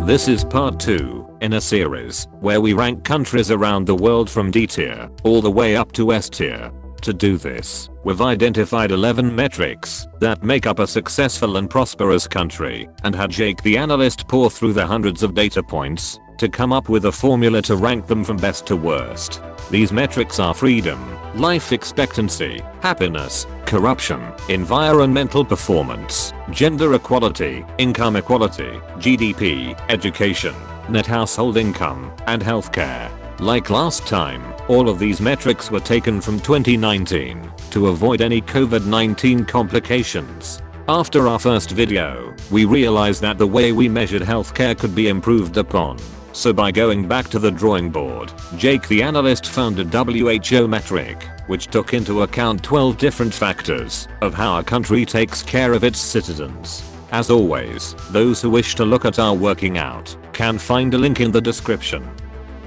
This is part 2 in a series where we rank countries around the world from D tier all the way up to S tier. To do this, we've identified 11 metrics that make up a successful and prosperous country and had Jake the analyst pour through the hundreds of data points to come up with a formula to rank them from best to worst. These metrics are freedom, life expectancy, happiness, corruption, environmental performance, gender equality, income equality, GDP, education, net household income, and healthcare. Like last time, all of these metrics were taken from 2019 to avoid any COVID-19 complications. After our first video, we realized that the way we measured healthcare could be improved upon. So by going back to the drawing board, Jake the analyst found a WHO metric, which took into account 12 different factors of how a country takes care of its citizens. As always, those who wish to look at our working out can find a link in the description.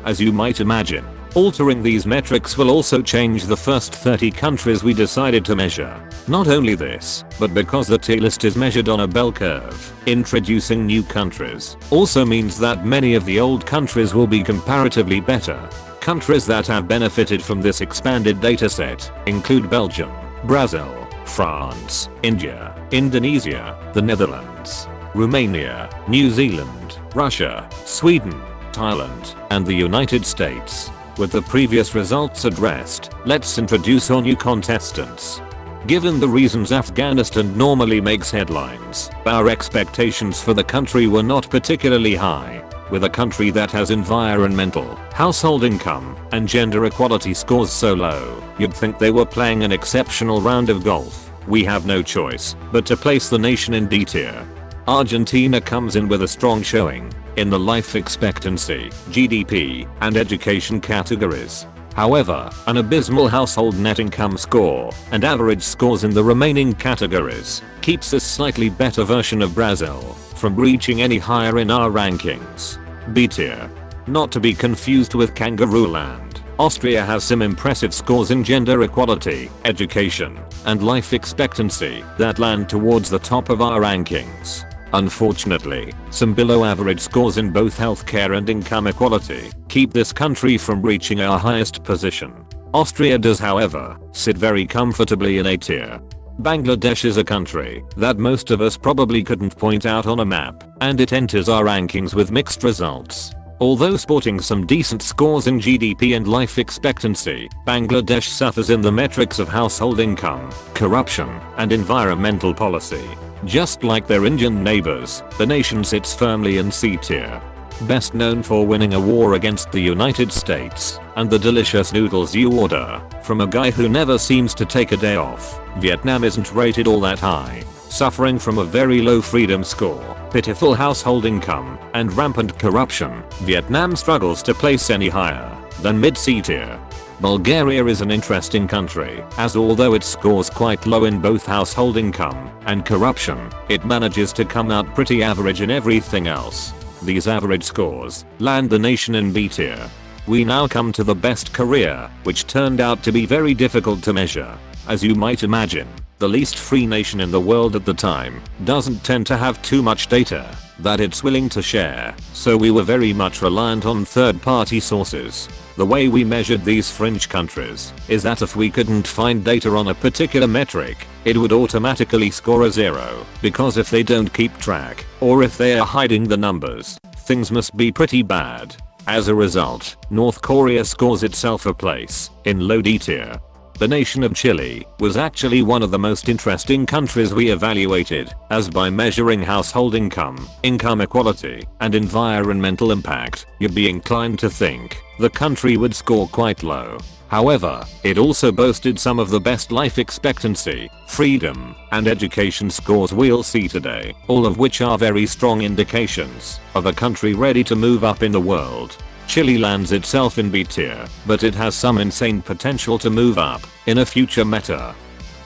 As you might imagine, altering these metrics will also change the first 30 countries we decided to measure. Not only this, but because the tier list is measured on a bell curve, introducing new countries also means that many of the old countries will be comparatively better. Countries that have benefited from this expanded dataset include Belgium, Brazil, France, India, Indonesia, the Netherlands, Romania, New Zealand, Russia, Sweden, Thailand, and the United States. With the previous results addressed, let's introduce our new contestants. Given the reasons Afghanistan normally makes headlines, our expectations for the country were not particularly high. With a country that has environmental, household income, and gender equality scores so low, you'd think they were playing an exceptional round of golf. We have no choice but to place the nation in D tier. Argentina comes in with a strong showing in the life expectancy, GDP, and education categories. However, an abysmal household net income score and average scores in the remaining categories keeps this slightly better version of Brazil from reaching any higher in our rankings. B tier. Not to be confused with Kangaroo Land, Austria has some impressive scores in gender equality, education, and life expectancy that land towards the top of our rankings. Unfortunately, some below average scores in both healthcare and income equality keep this country from reaching our highest position. Austria does, however, sit very comfortably in A tier. Bangladesh is a country that most of us probably couldn't point out on a map, and it enters our rankings with mixed results. Although sporting some decent scores in GDP and life expectancy, Bangladesh suffers in the metrics of household income, corruption, and environmental policy. Just like their Indian neighbors, the nation sits firmly in C tier. Best known for winning a war against the United States and the delicious noodles you order from a guy who never seems to take a day off, Vietnam isn't rated all that high. Suffering from a very low freedom score, pitiful household income, and rampant corruption, Vietnam struggles to place any higher than mid-C tier. Bulgaria is an interesting country, as although it scores quite low in both household income and corruption, it manages to come out pretty average in everything else. These average scores land the nation in B tier. We now come to the best Korea, which turned out to be very difficult to measure. As you might imagine, the least free nation in the world at the time doesn't tend to have too much data that it's willing to share, so we were very much reliant on third-party sources. The way we measured these fringe countries is that if we couldn't find data on a particular metric, it would automatically score a 0, because if they don't keep track, or if they are hiding the numbers, things must be pretty bad. As a result, North Korea scores itself a place in low D tier. The nation of Chile was actually one of the most interesting countries we evaluated, as by measuring household income, income equality, and environmental impact, you'd be inclined to think the country would score quite low. However, it also boasted some of the best life expectancy, freedom, and education scores we'll see today, all of which are very strong indications of a country ready to move up in the world. Chile lands itself in B tier, but it has some insane potential to move up in a future meta.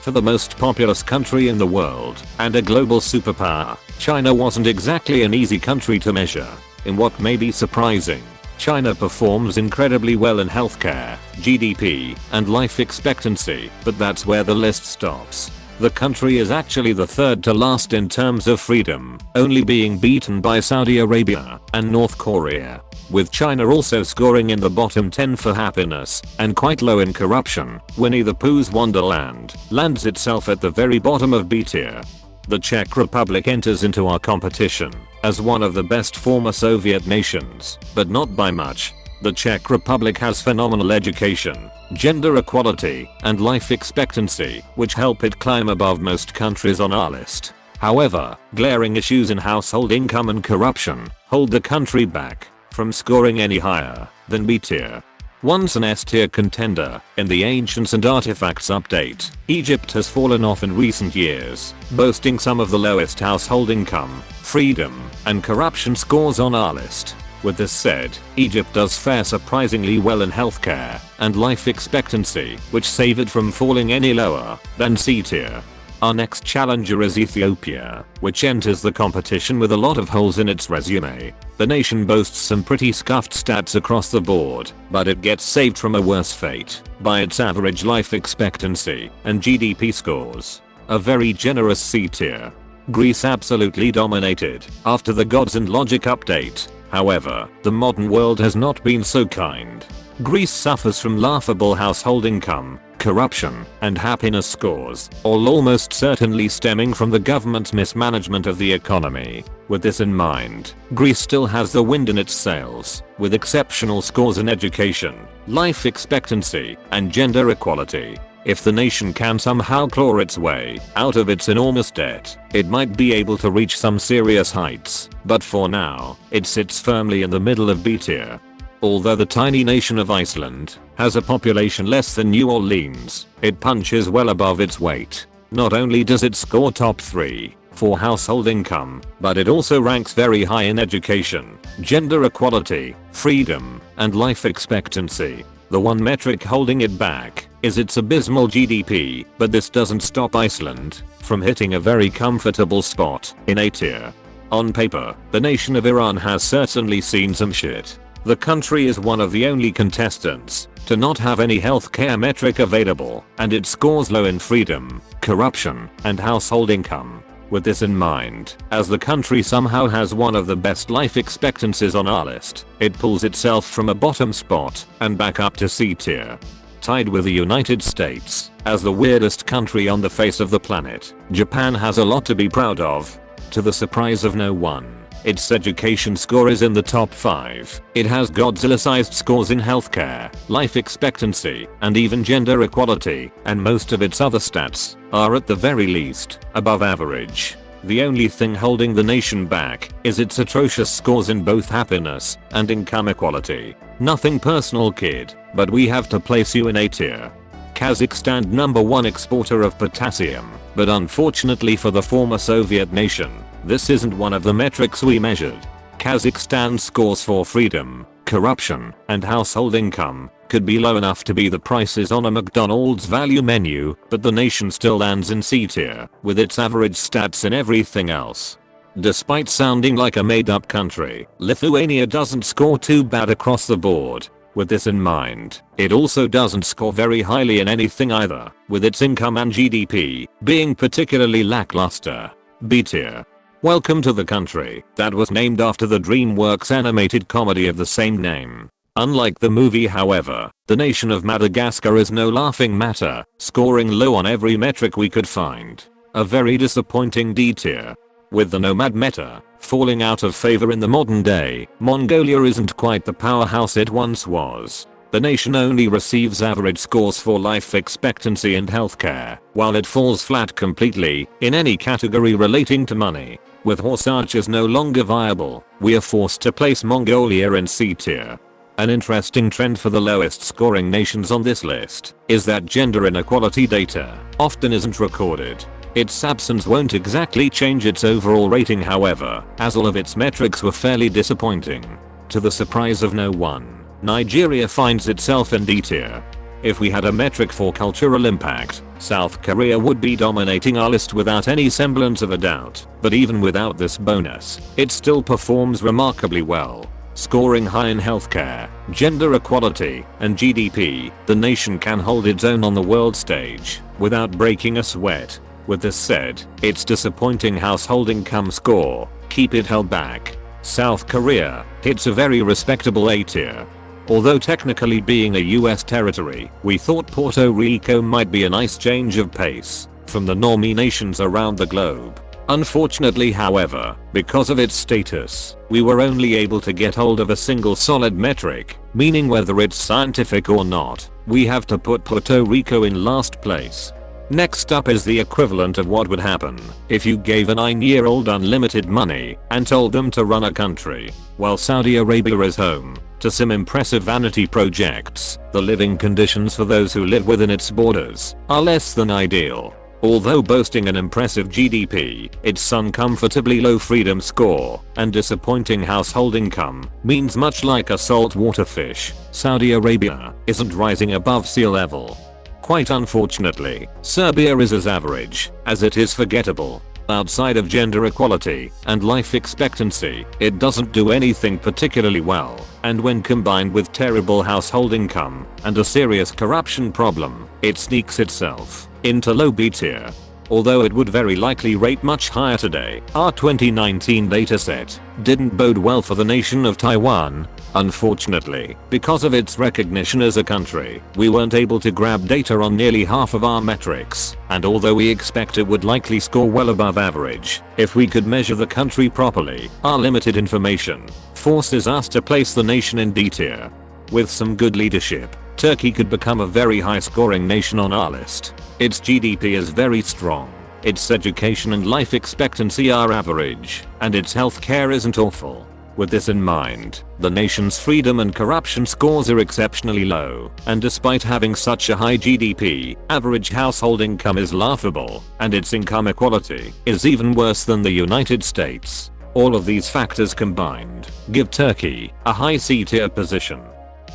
For the most populous country in the world and a global superpower, China wasn't exactly an easy country to measure. In what may be surprising, China performs incredibly well in healthcare, GDP, and life expectancy, but that's where the list stops. The country is actually the third to last in terms of freedom, only being beaten by Saudi Arabia and North Korea, with China also scoring in the bottom 10 for happiness and quite low in corruption. Winnie the Pooh's Wonderland lands itself at the very bottom of B tier. The Czech Republic enters into our competition as one of the best former Soviet nations, but not by much. The Czech Republic has phenomenal education, gender equality, and life expectancy, which help it climb above most countries on our list. However, glaring issues in household income and corruption hold the country back from scoring any higher than B tier. Once an S tier contender in the Ancients and Artifacts update, Egypt has fallen off in recent years, boasting some of the lowest household income, freedom, and corruption scores on our list. With this said, Egypt does fare surprisingly well in healthcare and life expectancy, which save it from falling any lower than C tier. Our next challenger is Ethiopia, which enters the competition with a lot of holes in its resume. The nation boasts some pretty scuffed stats across the board, but it gets saved from a worse fate by its average life expectancy and GDP scores. A very generous C tier. Greece absolutely dominated after the Gods and Logic update. However, the modern world has not been so kind. Greece suffers from laughable household income, corruption, and happiness scores, all almost certainly stemming from the government's mismanagement of the economy. With this in mind, Greece still has the wind in its sails, with exceptional scores in education, life expectancy, and gender equality. If the nation can somehow claw its way out of its enormous debt, it might be able to reach some serious heights, but for now, it sits firmly in the middle of B tier. Although the tiny nation of Iceland has a population less than New Orleans, it punches well above its weight. Not only does it score top 3 for household income, but it also ranks very high in education, gender equality, freedom, and life expectancy. The one metric holding it back is its abysmal GDP, but this doesn't stop Iceland from hitting a very comfortable spot in A tier. On paper, the nation of Iran has certainly seen some shit. The country is one of the only contestants to not have any healthcare metric available, and it scores low in freedom, corruption, and household income. With this in mind, as the country somehow has one of the best life expectancies on our list, it pulls itself from a bottom spot and back up to C tier. Tied with the United States as the weirdest country on the face of the planet, Japan has a lot to be proud of. To the surprise of no one, its education score is in the top 5. It has Godzilla-sized scores in healthcare, life expectancy, and even gender equality, and most of its other stats are at the very least above average. The only thing holding the nation back is its atrocious scores in both happiness and income equality. Nothing personal, kid, but we have to place you in A tier. Kazakhstan, number 1 exporter of potassium, but unfortunately for the former Soviet nation, this isn't one of the metrics we measured. Kazakhstan's scores for freedom, corruption, and household income could be low enough to be the prices on a McDonald's value menu, but the nation still lands in C tier with its average stats in everything else. Despite sounding like a made-up country, Lithuania doesn't score too bad across the board. With this in mind, it also doesn't score very highly in anything either, with its income and GDP being particularly lackluster. B tier. Welcome to the country that was named after the DreamWorks animated comedy of the same name. Unlike the movie, however, the nation of Madagascar is no laughing matter, scoring low on every metric we could find. A very disappointing D tier. With the nomad meta falling out of favor in the modern day, Mongolia isn't quite the powerhouse it once was. The nation only receives average scores for life expectancy and healthcare, while it falls flat completely in any category relating to money. With horse archers no longer viable, we are forced to place Mongolia in C tier. An interesting trend for the lowest scoring nations on this list is that gender inequality data often isn't recorded. Its absence won't exactly change its overall rating, however, as all of its metrics were fairly disappointing. To the surprise of no one, Nigeria finds itself in D tier. If we had a metric for cultural impact, South Korea would be dominating our list without any semblance of a doubt, but even without this bonus, it still performs remarkably well. Scoring high in healthcare, gender equality, and GDP, the nation can hold its own on the world stage without breaking a sweat. With this said, it's disappointing household income score, keep it held back. South Korea hits a very respectable A tier. Although technically being a US territory, we thought Puerto Rico might be a nice change of pace from the normie nations around the globe. Unfortunately, however, because of its status, we were only able to get hold of a single solid metric, meaning whether it's scientific or not, we have to put Puerto Rico in last place. Next up is the equivalent of what would happen if you gave a 9-year-old unlimited money and told them to run a country. While Saudi Arabia is home to some impressive vanity projects, the living conditions for those who live within its borders are less than ideal. Although boasting an impressive GDP, its uncomfortably low freedom score and disappointing household income means much like a saltwater fish, Saudi Arabia isn't rising above sea level. Quite unfortunately, Serbia is as average as it is forgettable. Outside of gender equality and life expectancy, it doesn't do anything particularly well, and when combined with terrible household income and a serious corruption problem, it sneaks itself into low B tier. Although it would very likely rate much higher today, our 2019 dataset didn't bode well for the nation of Taiwan. Unfortunately, because of its recognition as a country, we weren't able to grab data on nearly half of our metrics, and although we expect it would likely score well above average if we could measure the country properly, our limited information forces us to place the nation in D tier. With some good leadership, Turkey could become a very high scoring nation on our list. Its GDP is very strong, its education and life expectancy are average, and its healthcare isn't awful. With this in mind, the nation's freedom and corruption scores are exceptionally low, and despite having such a high GDP, average household income is laughable, and its income equality is even worse than the United States. All of these factors combined give Turkey a high C tier position.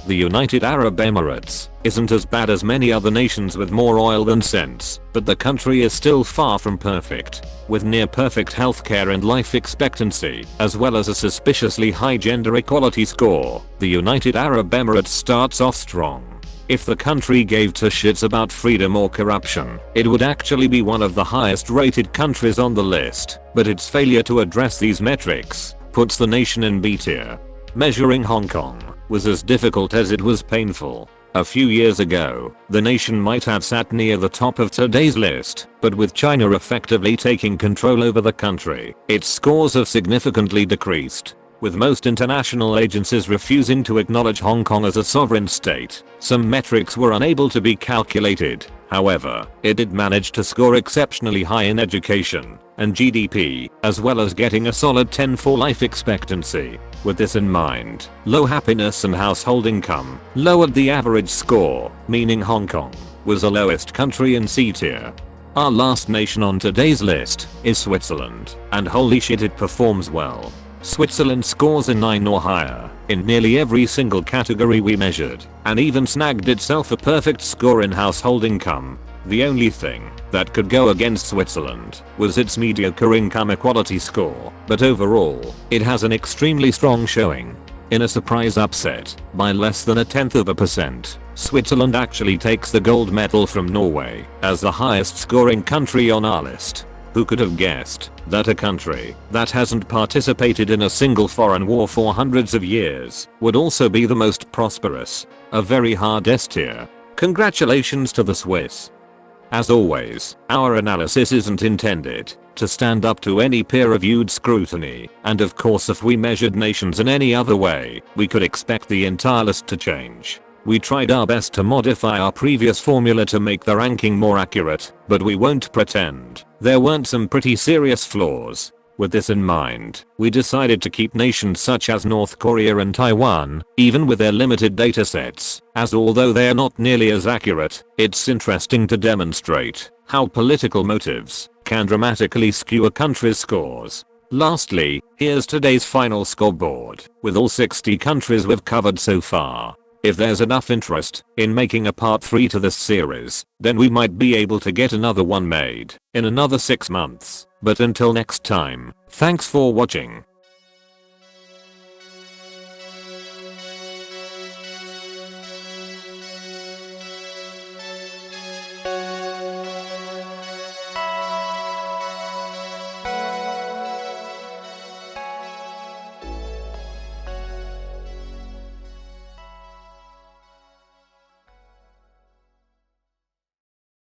The United Arab Emirates isn't as bad as many other nations with more oil than sense, but the country is still far from perfect. With near perfect healthcare and life expectancy, as well as a suspiciously high gender equality score, the United Arab Emirates starts off strong. If the country gave two shits about freedom or corruption, it would actually be one of the highest rated countries on the list, but its failure to address these metrics puts the nation in B tier. Measuring Hong Kong was as difficult as it was painful. A few years ago, the nation might have sat near the top of today's list, but with China effectively taking control over the country, its scores have significantly decreased. With most international agencies refusing to acknowledge Hong Kong as a sovereign state, some metrics were unable to be calculated. However, it did manage to score exceptionally high in education and GDP, as well as getting a solid 10 for life expectancy. With this in mind, low happiness and household income lowered the average score, meaning Hong Kong was the lowest country in C tier. Our last nation on today's list is Switzerland, and holy shit, it performs well. Switzerland scores a 9 or higher in nearly every single category we measured, and even snagged itself a perfect score in household income. The only thing that could go against Switzerland was its mediocre income equality score, but overall, it has an extremely strong showing. In a surprise upset, by less than 0.1%, Switzerland actually takes the gold medal from Norway as the highest scoring country on our list. Who could have guessed that a country that hasn't participated in a single foreign war for hundreds of years would also be the most prosperous? A very hard S tier. Congratulations to the Swiss. As always, our analysis isn't intended to stand up to any peer-reviewed scrutiny, and of course if we measured nations in any other way, we could expect the entire list to change. We tried our best to modify our previous formula to make the ranking more accurate, but we won't pretend there weren't some pretty serious flaws. With this in mind, we decided to keep nations such as North Korea and Taiwan, even with their limited datasets, as although they are not nearly as accurate, it's interesting to demonstrate how political motives can dramatically skew a country's scores. Lastly, here's today's final scoreboard, with all 60 countries we've covered so far. If there's enough interest in making a part 3 to this series, then we might be able to get another one made in another 6 months. But until next time, thanks for watching.